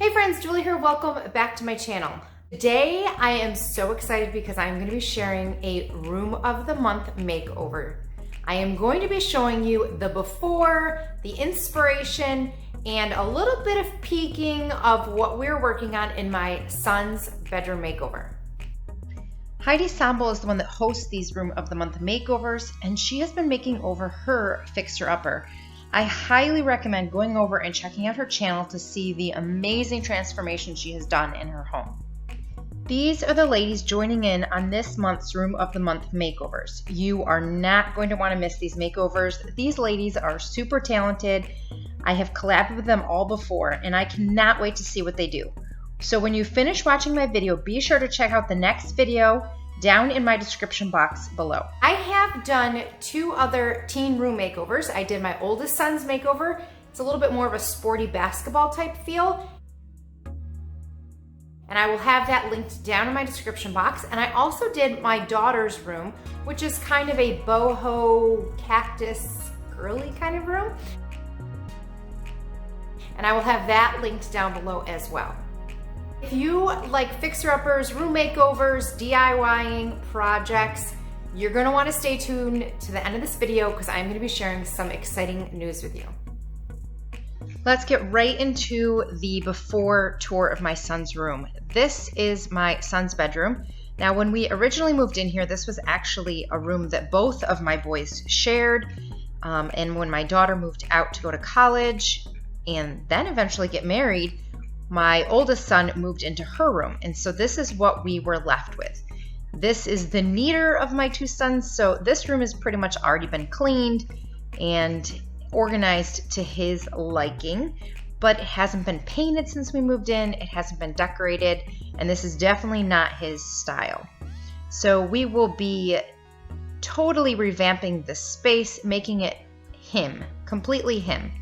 Hey friends, Julie here. Welcome back to my channel. Today I am so excited because I'm going to be sharing a room of the month makeover. I am going to be showing you the before, the inspiration, and a little bit of peeking of what we're working on in my son's bedroom makeover. Heidi Sample is the one that hosts these room of the month makeovers, and she has been making over her fixer-upper. I highly recommend going over and checking out her channel to see the amazing transformation she has done in her home. These are the ladies joining in on this month's Room of the Month makeovers. You are not going to want to miss these makeovers. These ladies are super talented. I have collabed with them all before, and I cannot wait to see what they do. So when you finish watching my video, be sure to check out the next video down in my description box below. I have done two other teen room makeovers. I did my oldest son's makeover. It's a little bit more of a sporty basketball type feel. And I will have that linked down in my description box. And I also did my daughter's room, which is kind of a boho cactus girly kind of room. And I will have that linked down below as well. If you like fixer-uppers, room makeovers, DIYing projects, you're going to want to stay tuned to the end of this video because I'm going to be sharing some exciting news with you. Let's get right into the before tour of my son's room. This is my son's bedroom. Now, when we originally moved in here, this was actually a room that both of my boys shared. And when my daughter moved out to go to college and then eventually get married, my oldest son moved into her room, and so this is what we were left with. This is the neater of my two sons, so this room has pretty much already been cleaned and organized to his liking, but it hasn't been painted since we moved in, it hasn't been decorated, and this is definitely not his style. So we will be totally revamping the space, making it him, completely him.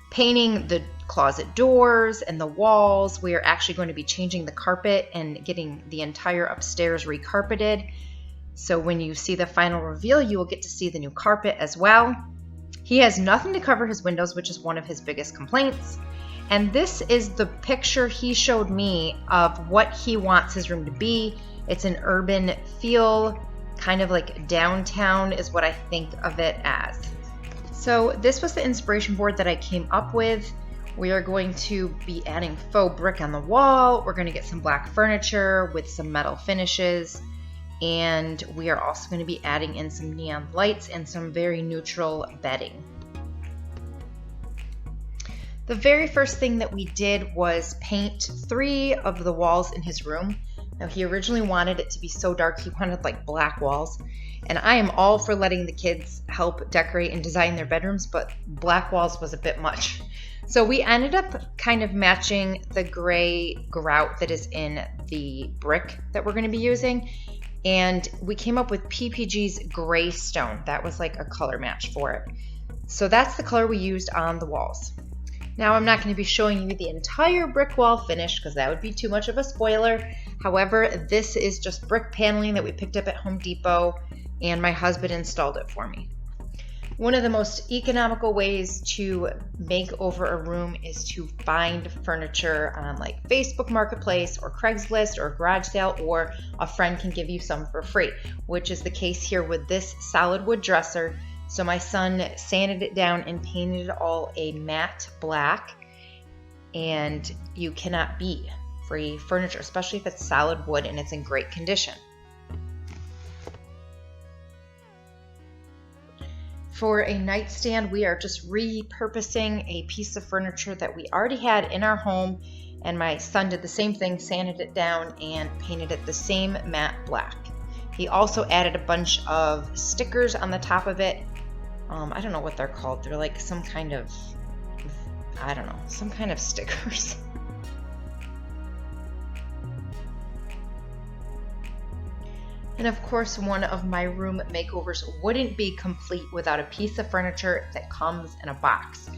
Painting the closet doors and the walls. We are actually going to be changing the carpet and getting the entire upstairs recarpeted. So when you see the final reveal, you will get to see the new carpet as well. He has nothing to cover his windows, which is one of his biggest complaints. And this is the picture he showed me of what he wants his room to be. It's an urban feel, kind of like downtown is what I think of it as. So this was the inspiration board that I came up with. We are going to be adding faux brick on the wall. We're going to get some black furniture with some metal finishes. And we are also going to be adding in some neon lights and some very neutral bedding. The very first thing that we did was paint 3 of the walls in his room. Now, he originally wanted it to be so dark, he wanted like black walls. And I am all for letting the kids help decorate and design their bedrooms, but black walls was a bit much. So we ended up kind of matching the gray grout that is in the brick that we're going to be using. And we came up with PPG's gray stone. That was like a color match for it. So that's the color we used on the walls. Now, I'm not going to be showing you the entire brick wall finish because that would be too much of a spoiler. However, this is just brick paneling that we picked up at Home Depot, and my husband installed it for me. One of the most economical ways to make over a room is to find furniture on like Facebook Marketplace or Craigslist or a garage sale, or a friend can give you some for free, which is the case here with this solid wood dresser. So my son sanded it down and painted it all a matte black, and you cannot beat free furniture, especially if it's solid wood and it's in great condition. For a nightstand, we are just repurposing a piece of furniture that we already had in our home, and my son did the same thing, sanded it down and painted it the same matte black. He also added a bunch of stickers on the top of it. I don't know what they're called. They're like some kind of, I don't know, some kind of stickers. And of course, one of my room makeovers wouldn't be complete without a piece of furniture that comes in a box.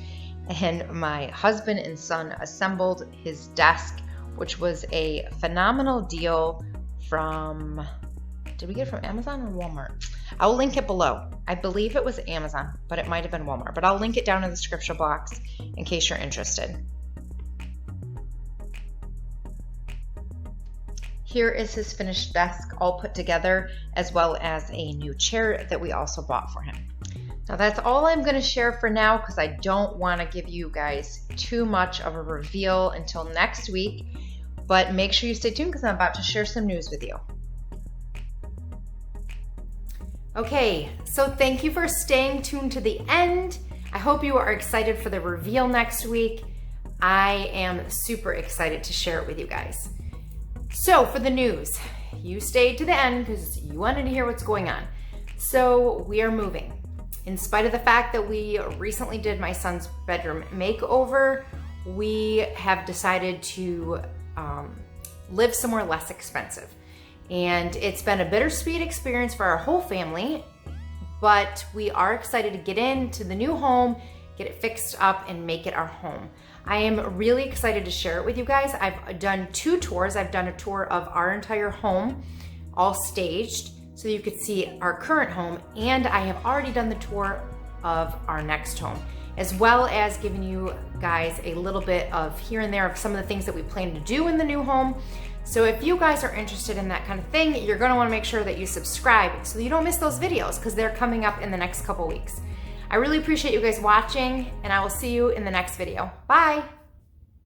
And my husband and son assembled his desk, which was a phenomenal deal from, did we get it from Amazon or Walmart? I'll link it below. I believe it was Amazon, but it might have been Walmart. But I'll link it down in the description box in case you're interested. Here is his finished desk all put together, as well as a new chair that we also bought for him. Now that's all I'm going to share for now because I don't want to give you guys too much of a reveal until next week, but make sure you stay tuned because I'm about to share some news with you. Okay, so thank you for staying tuned to the end. I hope you are excited for the reveal next week. I am super excited to share it with you guys. So for the news, you stayed to the end because you wanted to hear what's going on. So we are moving. In spite of the fact that we recently did my son's bedroom makeover, we have decided to live somewhere less expensive. And it's been a bittersweet experience for our whole family, but we are excited to get into the new home, get it fixed up, and make it our home. I am really excited to share it with you guys. I've done 2 tours. I've done a tour of our entire home, all staged, so you could see our current home, and I have already done the tour of our next home, as well as giving you guys a little bit of here and there of some of the things that we plan to do in the new home. So if you guys are interested in that kind of thing, you're gonna wanna make sure that you subscribe so you don't miss those videos because they're coming up in the next couple weeks. I really appreciate you guys watching, and I will see you in the next video. Bye.